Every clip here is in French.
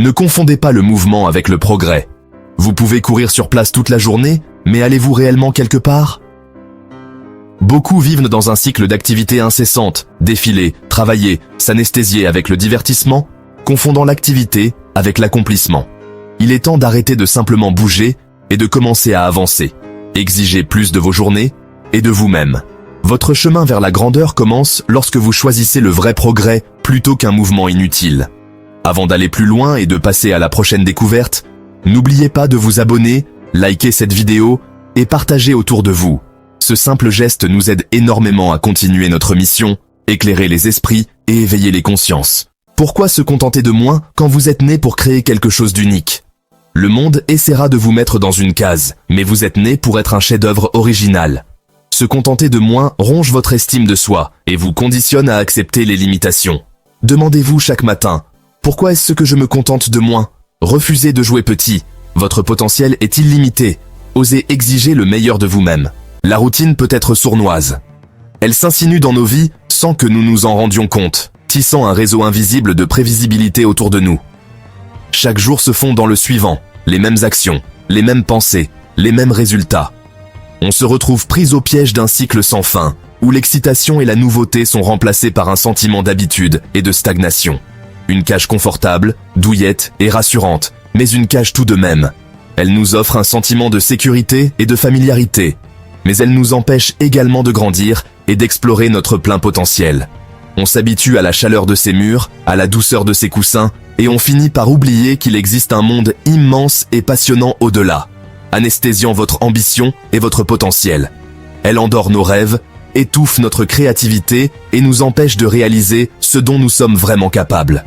Ne confondez pas le mouvement avec le progrès. Vous pouvez courir sur place toute la journée, mais allez-vous réellement quelque part? Beaucoup vivent dans un cycle d'activités incessantes, défiler, travailler, s'anesthésier avec le divertissement, confondant l'activité avec l'accomplissement. Il est temps d'arrêter de simplement bouger et de commencer à avancer. Exigez plus de vos journées et de vous-même. Votre chemin vers la grandeur commence lorsque vous choisissez le vrai progrès plutôt qu'un mouvement inutile. Avant d'aller plus loin et de passer à la prochaine découverte, n'oubliez pas de vous abonner, liker cette vidéo et partager autour de vous. Ce simple geste nous aide énormément à continuer notre mission, éclairer les esprits et éveiller les consciences. Pourquoi se contenter de moins quand vous êtes né pour créer quelque chose d'unique? Le monde essaiera de vous mettre dans une case, mais vous êtes né pour être un chef-d'œuvre original. Se contenter de moins ronge votre estime de soi et vous conditionne à accepter les limitations. Demandez-vous chaque matin, pourquoi est-ce que je me contente de moins? Refusez de jouer petit. Votre potentiel est illimité. Osez exiger le meilleur de vous-même. La routine peut être sournoise. Elle s'insinue dans nos vies sans que nous nous en rendions compte, tissant un réseau invisible de prévisibilité autour de nous. Chaque jour se fond dans le suivant, les mêmes actions, les mêmes pensées, les mêmes résultats. On se retrouve pris au piège d'un cycle sans fin, où l'excitation et la nouveauté sont remplacées par un sentiment d'habitude et de stagnation. Une cage confortable, douillette et rassurante, mais une cage tout de même. Elle nous offre un sentiment de sécurité et de familiarité, mais elle nous empêche également de grandir et d'explorer notre plein potentiel. On s'habitue à la chaleur de ses murs, à la douceur de ses coussins, et on finit par oublier qu'il existe un monde immense et passionnant au-delà, anesthésiant votre ambition et votre potentiel. Elle endort nos rêves, étouffe notre créativité et nous empêche de réaliser ce dont nous sommes vraiment capables.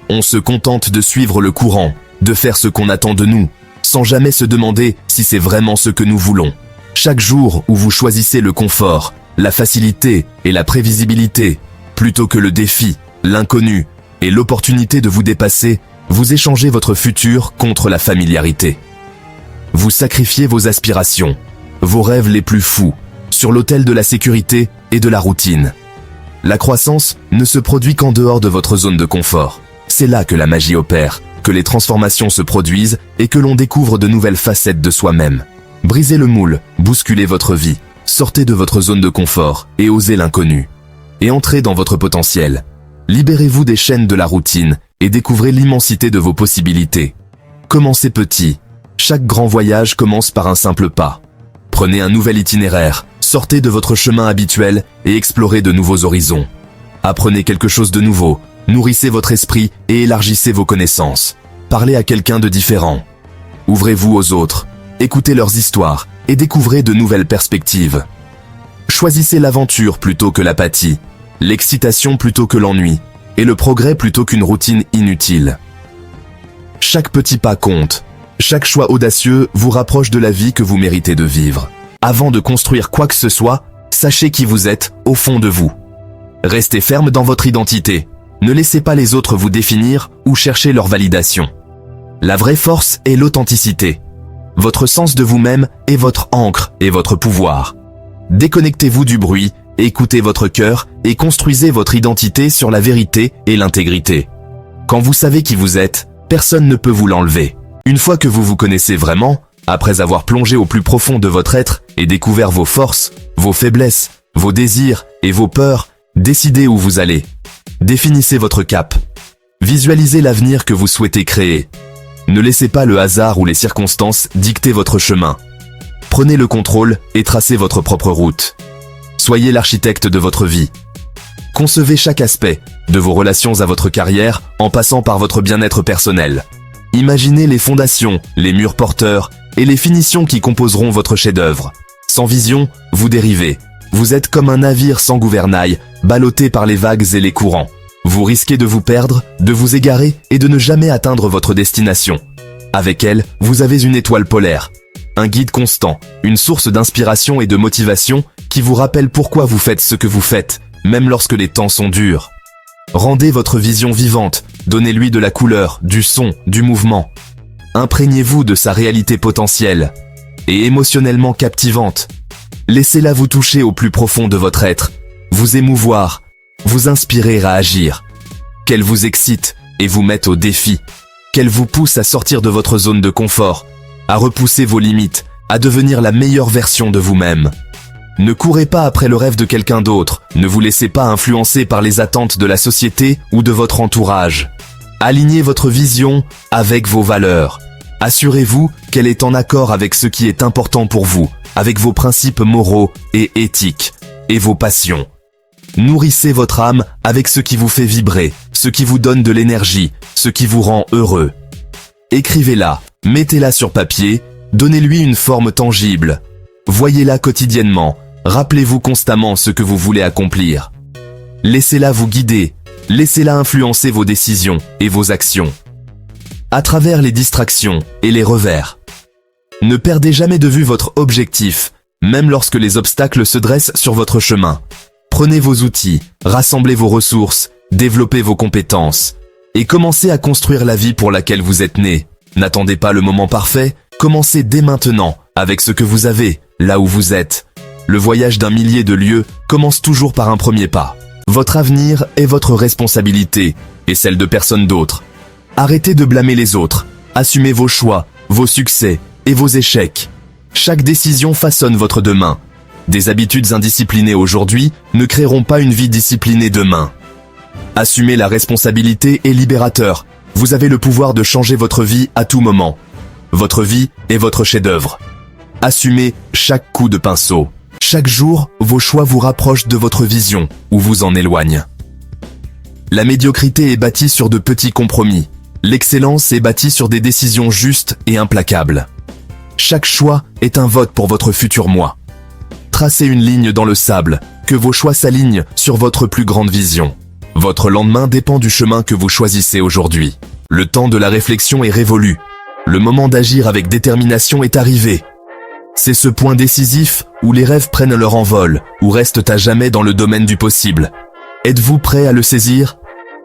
On se contente de suivre le courant, de faire ce qu'on attend de nous, sans jamais se demander si c'est vraiment ce que nous voulons. Chaque jour où vous choisissez le confort, la facilité et la prévisibilité, plutôt que le défi, l'inconnu et l'opportunité de vous dépasser, vous échangez votre futur contre la familiarité. Vous sacrifiez vos aspirations, vos rêves les plus fous, sur l'autel de la sécurité et de la routine. La croissance ne se produit qu'en dehors de votre zone de confort. C'est là que la magie opère, que les transformations se produisent et que l'on découvre de nouvelles facettes de soi-même. Brisez le moule, bousculez votre vie, sortez de votre zone de confort et osez l'inconnu. Et entrez dans votre potentiel. Libérez-vous des chaînes de la routine et découvrez l'immensité de vos possibilités. Commencez petit. Chaque grand voyage commence par un simple pas. Prenez un nouvel itinéraire, sortez de votre chemin habituel et explorez de nouveaux horizons. Apprenez quelque chose de nouveau, nourrissez votre esprit et élargissez vos connaissances. Parlez à quelqu'un de différent. Ouvrez-vous aux autres, écoutez leurs histoires et découvrez de nouvelles perspectives. Choisissez l'aventure plutôt que l'apathie, l'excitation plutôt que l'ennui, et le progrès plutôt qu'une routine inutile. Chaque petit pas compte. Chaque choix audacieux vous rapproche de la vie que vous méritez de vivre. Avant de construire quoi que ce soit, sachez qui vous êtes au fond de vous. Restez ferme dans votre identité. Ne laissez pas les autres vous définir ou chercher leur validation. La vraie force est l'authenticité. Votre sens de vous-même est votre ancre et votre pouvoir. Déconnectez-vous du bruit, écoutez votre cœur et construisez votre identité sur la vérité et l'intégrité. Quand vous savez qui vous êtes, personne ne peut vous l'enlever. Une fois que vous vous connaissez vraiment, après avoir plongé au plus profond de votre être et découvert vos forces, vos faiblesses, vos désirs et vos peurs, décidez où vous allez. Définissez votre cap. Visualisez l'avenir que vous souhaitez créer. Ne laissez pas le hasard ou les circonstances dicter votre chemin. Prenez le contrôle et tracez votre propre route. Soyez l'architecte de votre vie. Concevez chaque aspect, de vos relations à votre carrière, en passant par votre bien-être personnel. Imaginez les fondations, les murs porteurs et les finitions qui composeront votre chef-d'œuvre. Sans vision, vous dérivez. Vous êtes comme un navire sans gouvernail, ballotté par les vagues et les courants. Vous risquez de vous perdre, de vous égarer et de ne jamais atteindre votre destination. Avec elle, vous avez une étoile polaire, un guide constant, une source d'inspiration et de motivation qui vous rappelle pourquoi vous faites ce que vous faites, même lorsque les temps sont durs. Rendez votre vision vivante, donnez-lui de la couleur, du son, du mouvement. Imprégnez-vous de sa réalité potentielle et émotionnellement captivante. Laissez-la vous toucher au plus profond de votre être, vous émouvoir, vous inspirer à agir. Qu'elle vous excite et vous mette au défi. qu'elle vous pousse à sortir de votre zone de confort, à repousser vos limites, à devenir la meilleure version de vous-même. Ne courez pas après le rêve de quelqu'un d'autre, ne vous laissez pas influencer par les attentes de la société ou de votre entourage. Alignez votre vision avec vos valeurs. Assurez-vous qu'elle est en accord avec ce qui est important pour vous, avec vos principes moraux et éthiques, et vos passions. Nourrissez votre âme avec ce qui vous fait vibrer, ce qui vous donne de l'énergie, ce qui vous rend heureux. Écrivez-la, mettez-la sur papier, donnez-lui une forme tangible. Voyez-la quotidiennement, rappelez-vous constamment ce que vous voulez accomplir. Laissez-la vous guider, laissez-la influencer vos décisions et vos actions. À travers les distractions et les revers. Ne perdez jamais de vue votre objectif, même lorsque les obstacles se dressent sur votre chemin. Prenez vos outils, rassemblez vos ressources, développez vos compétences et commencez à construire la vie pour laquelle vous êtes né. N'attendez pas le moment parfait, commencez dès maintenant avec ce que vous avez, là où vous êtes. Le voyage d'un millier de lieues commence toujours par un premier pas. Votre avenir est votre responsabilité et celle de personne d'autre. Arrêtez de blâmer les autres, assumez vos choix, vos succès et vos échecs. Chaque décision façonne votre demain. Des habitudes indisciplinées aujourd'hui ne créeront pas une vie disciplinée demain. Assumer la responsabilité est libérateur. Vous avez le pouvoir de changer votre vie à tout moment. Votre vie est votre chef-d'œuvre. Assumez chaque coup de pinceau. Chaque jour, vos choix vous rapprochent de votre vision ou vous en éloignent. La médiocrité est bâtie sur de petits compromis. L'excellence est bâtie sur des décisions justes et implacables. Chaque choix est un vote pour votre futur moi. Tracez une ligne dans le sable, que vos choix s'alignent sur votre plus grande vision. Votre lendemain dépend du chemin que vous choisissez aujourd'hui. Le temps de la réflexion est révolu. Le moment d'agir avec détermination est arrivé. C'est ce point décisif où les rêves prennent leur envol, ou restent à jamais dans le domaine du possible. Êtes-vous prêt à le saisir ?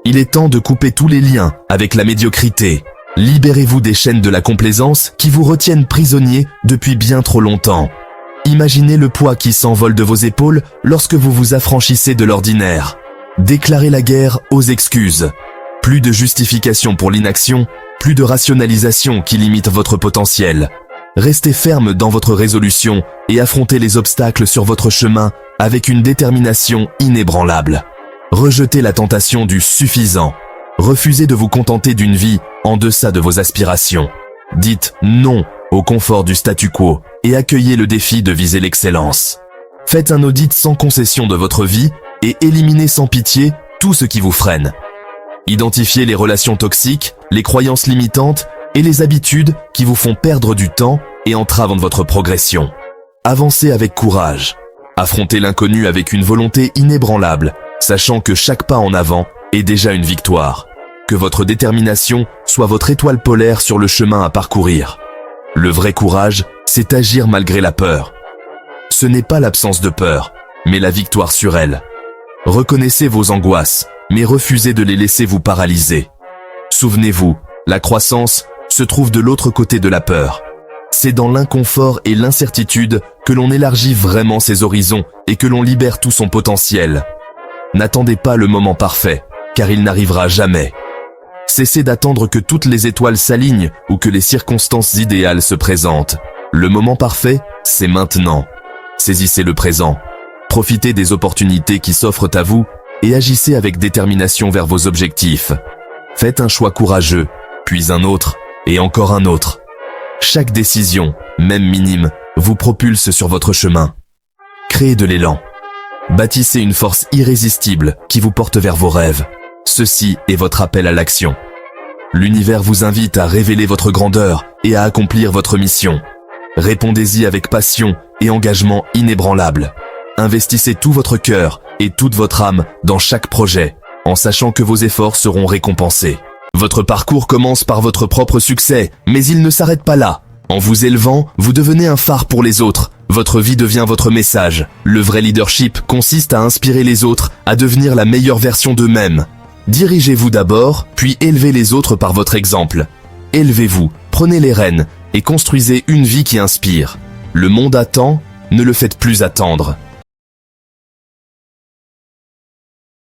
Il est temps de couper tous les liens avec la médiocrité. Libérez-vous des chaînes de la complaisance qui vous retiennent prisonnier depuis bien trop longtemps. Imaginez le poids qui s'envole de vos épaules lorsque vous vous affranchissez de l'ordinaire. Déclarez la guerre aux excuses. Plus de justification pour l'inaction, plus de rationalisation qui limite votre potentiel. Restez ferme dans votre résolution et affrontez les obstacles sur votre chemin avec une détermination inébranlable. Rejetez la tentation du suffisant. Refusez de vous contenter d'une vie en deçà de vos aspirations. Dites non au confort du statu quo et accueillez le défi de viser l'excellence. Faites un audit sans concession de votre vie et éliminez sans pitié tout ce qui vous freine. Identifiez les relations toxiques, les croyances limitantes et les habitudes qui vous font perdre du temps et entravent votre progression. Avancez avec courage. Affrontez l'inconnu avec une volonté inébranlable, sachant que chaque pas en avant est déjà une victoire. Que votre détermination soit votre étoile polaire sur le chemin à parcourir. Le vrai courage, c'est agir malgré la peur. Ce n'est pas l'absence de peur, mais la victoire sur elle. Reconnaissez vos angoisses, mais refusez de les laisser vous paralyser. Souvenez-vous, la croissance se trouve de l'autre côté de la peur. C'est dans l'inconfort et l'incertitude que l'on élargit vraiment ses horizons et que l'on libère tout son potentiel. N'attendez pas le moment parfait, car il n'arrivera jamais. Cessez d'attendre que toutes les étoiles s'alignent ou que les circonstances idéales se présentent. Le moment parfait, c'est maintenant. Saisissez le présent. Profitez des opportunités qui s'offrent à vous et agissez avec détermination vers vos objectifs. Faites un choix courageux, puis un autre, et encore un autre. Chaque décision, même minime, vous propulse sur votre chemin. Créez de l'élan. Bâtissez une force irrésistible qui vous porte vers vos rêves. Ceci est votre appel à l'action. L'univers vous invite à révéler votre grandeur et à accomplir votre mission. Répondez-y avec passion et engagement inébranlable. Investissez tout votre cœur et toute votre âme dans chaque projet, en sachant que vos efforts seront récompensés. Votre parcours commence par votre propre succès, mais il ne s'arrête pas là. En vous élevant, vous devenez un phare pour les autres. Votre vie devient votre message. Le vrai leadership consiste à inspirer les autres à devenir la meilleure version d'eux-mêmes. Dirigez-vous d'abord, puis élevez les autres par votre exemple. Élevez-vous, prenez les rênes et construisez une vie qui inspire. Le monde attend, ne le faites plus attendre.